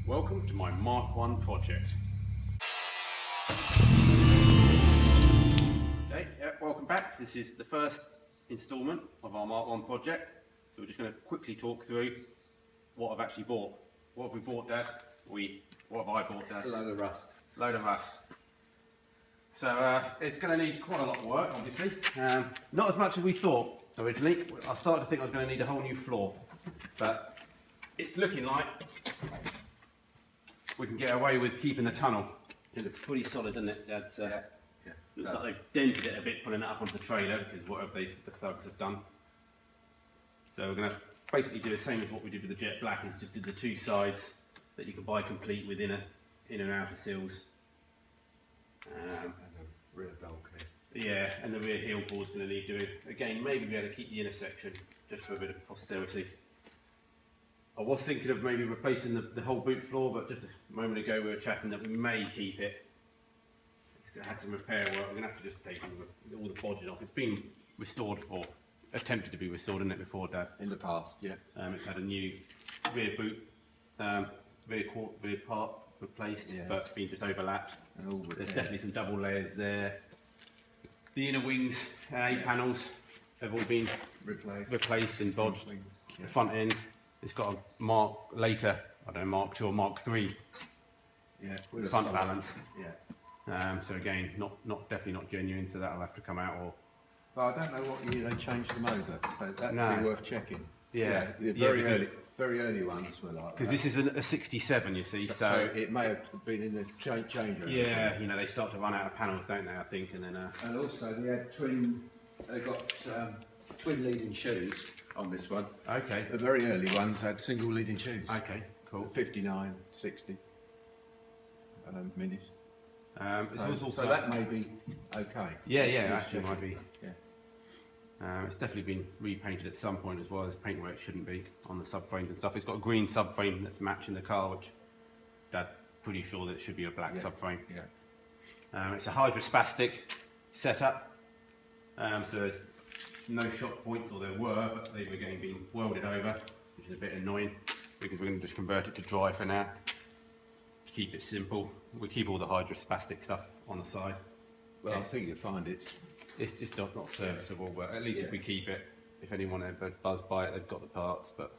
Welcome to my Mk1 project. Okay, welcome back. This is the first instalment of our Mk1 project. So we're just going to quickly talk through what I've actually bought. What have we bought, Dad? What have I bought, Dad? A load of rust. Load of rust. So it's going to need quite a lot of work, obviously. Not as much as we thought originally. I started to think I was going to need a whole new floor, but it's looking like we can get away with keeping the tunnel. It looks pretty solid, doesn't it, Dad? Yeah, looks like they've dented it a bit, putting it up onto the trailer, because whatever the thugs have done. So we're going to basically do the same as what we did with the jet black, is just do the two sides that you can buy complete with inner and outer sills. And a rear bulkhead. Yeah, and the rear heel board's going to need doing. Again, maybe be able to keep the inner section just for a bit of posterity. I was thinking of maybe replacing the whole boot floor, but just a moment ago we were chatting that we may keep it because it had some repair work. We're going to have to just take all the bodging off. It's been restored, or attempted to be restored, isn't it, before, Dad? In the past, yeah. It's had a new rear boot, rear part replaced, Yeah. but been just overlapped. And all There's definitely some double layers there. The inner wings and A panels have all been replaced and bodged. Yeah. The front end, it's got a mark later, I don't know, Mark 2 or Mark 3 with front a balance. Yeah. So again, definitely not genuine, so that'll have to come out. Or But I don't know what year they changed them over, so that'd No. be worth checking. Yeah. The Yeah, very early ones were like because that. this is a 67, you see, So it may have been in the changeover. yeah, you know, they start to run out of panels, don't they? I think, and then And also they got twin leading shoes on this one. okay, The very early ones had single leading shoes. okay, cool. 59, 60 minis. It's also So that may be okay. yeah, Just actually checking. might be. Yeah. It's definitely been repainted at some point as well. There's paint where it shouldn't be on the subframes and stuff. It's got a green subframe that's matching the car, which Dad's pretty sure that it should be a black subframe. Yeah. It's a hydrospastic setup, so there's no shock points, or there were, but they were again being welded over, which is a bit annoying because we're going to just convert it to dry for now. Keep it simple. We keep all the hydrospastic stuff on the side. Well, I think you'll find it's It's not serviceable, but at least if we keep it, if anyone ever does buy it, they've got the parts. But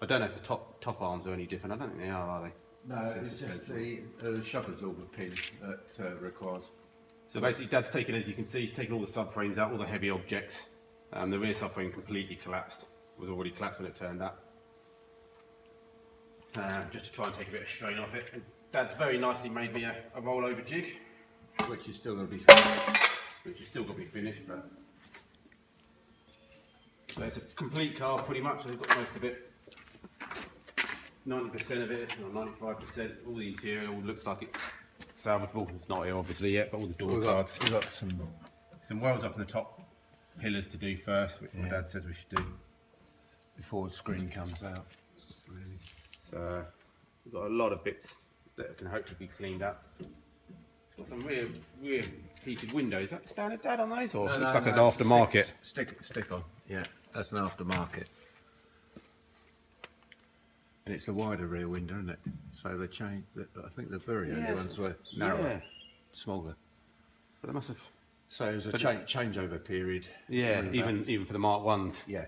I don't know if the top arms are any different. I don't think they are they? no, it's just the shock absorber pin that requires. So basically, Dad's taken, as you can see, he's taken all the subframes out, all the heavy objects. The rear subframe completely collapsed. It was already collapsed when it turned up. Just to try and take a bit of strain off it. And Dad's very nicely made me a rollover jig, Which is still going to be finished. which has still got to be finished. But so it's a complete car, pretty much. They've got most of it. 90% of it, or 95%. All the interior all looks like it's salvageable. It's not here obviously yet, but all the door cards. We've got Some welds up in the top pillars to do first, which my dad says we should do. before the screen comes out. Really. So we've got a lot of bits that can hopefully be cleaned up. It's got some rear heated windows. Is that standard, Dad, on those, or looks like an aftermarket? Stick on. Yeah, that's an aftermarket. And it's a wider rear window, isn't it? So they changed. I think the very early ones were narrower, smaller. But they must have. So it was a changeover period. Yeah, Around even for the Mark 1s. Yeah.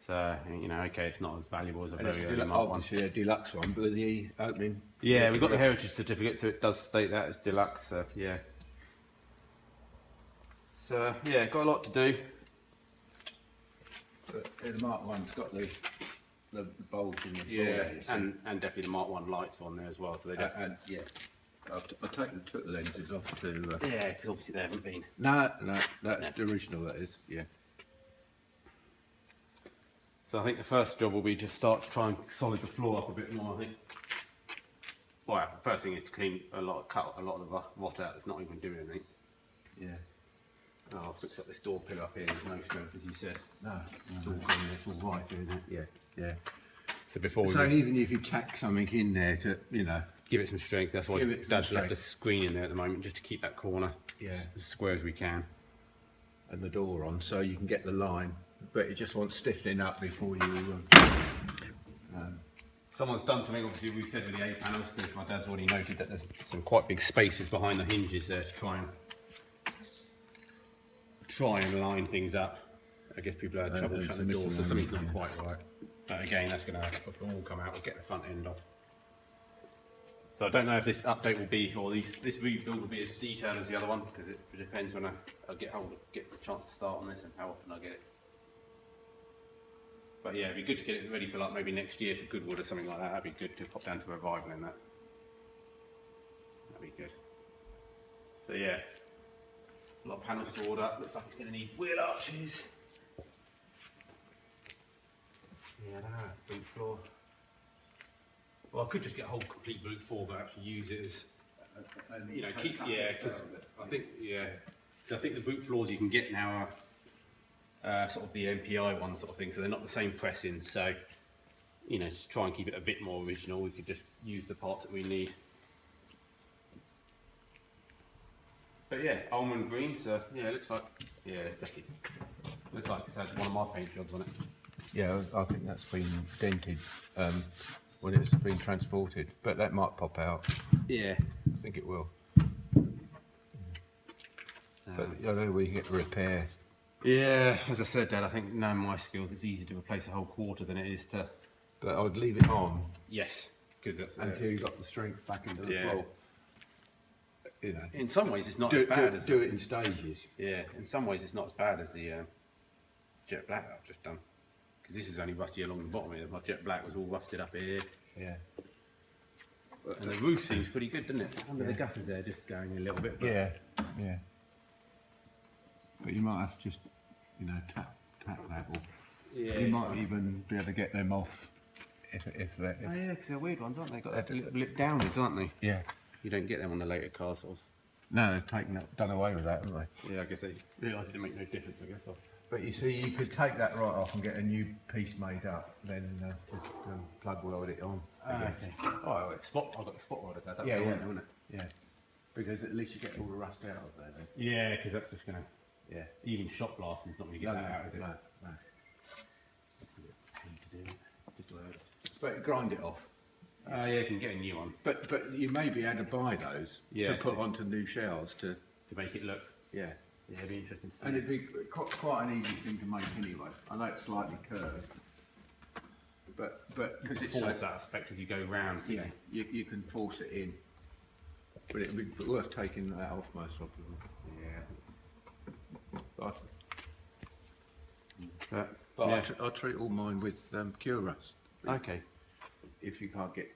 So you know, okay, it's not as valuable as a And it's very early Mark 1. obviously a deluxe one, but the opening. Yeah, we've got the heritage certificate, so it does state that it's deluxe. So yeah. So yeah, got a lot to do. But the Mark 1's got the bulge in the floor. there, you see. and definitely the Mark 1 lights on there as well. So they definitely. And yeah, I took the lenses off to. Yeah, because obviously they haven't been. No, that's the original. That is, yeah. So I think the first job will be to start to try and solid the floor up a bit more. I think. Well, the first thing is to cut a lot of the rot out that's not even doing anything. Yeah. I'll fix up this door pillar up here. There's no strength, as you said. No. It's all clean. It's all right, isn't it? Yeah. So before we So even if you tack something in there to, give it some strength, that's why Give it some Dad's left a strength. screen in there at the moment, just to keep that corner as square as we can. and the door on, so you can get the line, but it just wants stiffening up before you. So someone's done something, obviously we said with the A panels, because my dad's already noted that there's some quite big spaces behind the hinges there to try and line things up. I guess people had trouble shutting the doors, so something's not quite right. But again, that's going to all come out. We'll get the front end off. So I don't know if this update will be, or this rebuild will be as detailed as the other one, because it depends when I get the chance to start on this and how often I get it. But yeah, it'd be good to get it ready for like maybe next year for Goodwood or something like that. That'd be good to pop down to Revival in that. That'd be good. So yeah, a lot of panels stored up. Looks like it's going to need wheel arches. Yeah, boot floor. Well, I could just get a whole complete boot floor, but actually use it as, you know, because I think, because I think the boot floors you can get now are sort of the MPI ones sort of thing, so they're not the same pressing. So, you know, to try and keep it a bit more original, we could just use the parts that we need. But yeah, almond green. So yeah, it looks like it's definitely looks like it's had one of my paint jobs on it. Yeah, I think that's been dented when it's been transported, but that might pop out. Yeah, I think it will. But I know we get repair. Yeah, as I said, Dad, I think knowing my skills, it's easier to replace a whole quarter than it is to. But I would leave it on. Yes, because that's until you got the strength back into the floor. You know, in some ways, it's not as bad as do it in stages. Yeah, in some ways, it's not as bad as the jet black that I've just done. Because this is only rusty along the bottom here. My jet black was all rusted up here. Yeah. And the roof seems pretty good, doesn't it? Under the gutters there, just going a little bit. But yeah. But you might have to just, you know, tap that, or you might even be able to get them off if oh yeah, because they're weird ones, aren't they? Got that little lip downwards, aren't they? Yeah. You don't get them on the later cars, sort of. No, they've done away with that, haven't they? Yeah, I guess they realised it didn't make no difference, I guess. But you see, you could take that right off and get a new piece made up, then just plug weld it on. Okay. Oh, I've got the spot welder. That Yeah, isn't it? Yeah. Because at least you get all the rust out of there then. Yeah, because that's just going to... Yeah. Even shot blasting's not going to get that out, is it? No. Just weld it. But grind it off. Yeah, you can get a new one. But you may be able to buy those to put onto new shells to make it look. Yeah. Yeah, it'd be interesting to see. And it'd be quite an easy thing to make anyway. I know it's slightly curved, but because it's force that aspect as you go round. Yeah, you can force it in, but it'd be worth taking that off most of them. Yeah. But yeah. I'll treat all mine with cure rust. Okay. If you can't get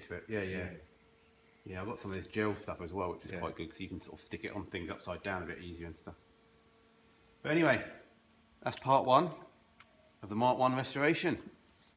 to it. Yeah, I've got some of this gel stuff as well, which is quite good because you can sort of stick it on things upside down a bit easier and stuff. But anyway, that's part one of the Mark 1 restoration.